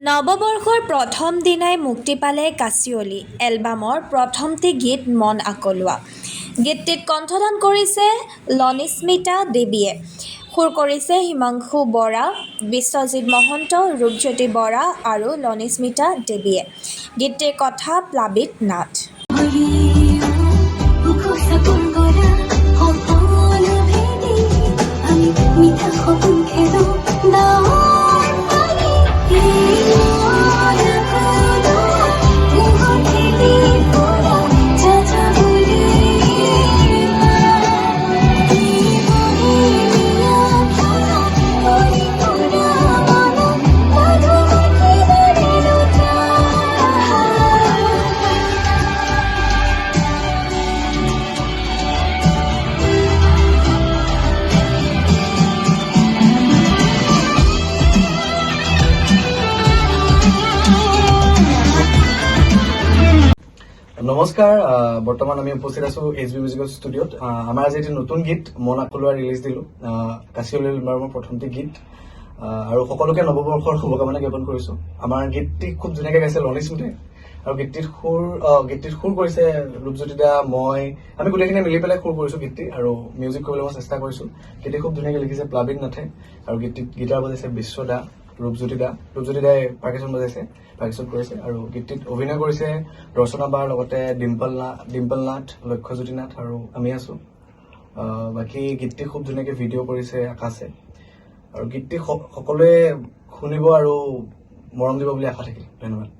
নৱবৰ্ষৰ প্ৰথম দিনাই মুক্তি পালে কাচিয়লি এলবামৰ প্ৰথমটি গীত মন আকলোৱা। গীতটিত কণ্ঠদান কৰিছে লনিস্মিতা দেৱীয়ে, সুৰ কৰিছে হিমাংশু বৰা, বিশ্বজিৎ মহন্ত, ৰূপজ্যোতি বৰা আৰু লনিস্মিতা দেৱীয়ে। গীতটিৰ কথা প্লাবিত নাথ। নমস্কাৰ, বৰ্তমান আমি উপস্থিত আছো HB মিউজিকেল ষ্টুডিঅ'ত। আমাৰ আজি এটি নতুন গীত মন আকলোৱা ৰিলিজ দিলো, কাচিয়লি এলবামৰ প্ৰথমটি গীত, আৰু সকলোকে নৱবৰ্ষৰ শুভকামনা জ্ঞাপন কৰিছো। আমাৰ গীতটি খুব ধুনীয়াকৈ গাইছে লনিস্মিতাই, আৰু গীতটিত সুৰ কৰিছে ৰূপজ্যোতি দা, মই, আমি গোটেইখিনি মিলি পেলাই সুৰ কৰিছো গীতটি, আৰু মিউজিক কৰিবলৈ মই চেষ্টা কৰিছো। গীতটি খুব ধুনীয়াকৈ লিখিছে প্লাবিত নাথে, আৰু গীতটিত গীটাৰ বজাইছে বিশ্ব দা, ৰূপজ্যোতি দাই পাৰ্কাচন বজাইছে, পাৰ্কাচন কৰিছে, আৰু গীতটিত অভিনয় কৰিছে ৰচনা বাৰ লগতে ডিম্পল নাথ, লক্ষ্যজ্যোতি নাথ, আৰু আমি আছো। বাকী গীতটি খুব ধুনীয়াকৈ ভিডিঅ' কৰিছে আকাশে, আৰু গীতটি সকলোৱে শুনিব আৰু মৰম দিব বুলি আশা থাকিল। ধন্যবাদ।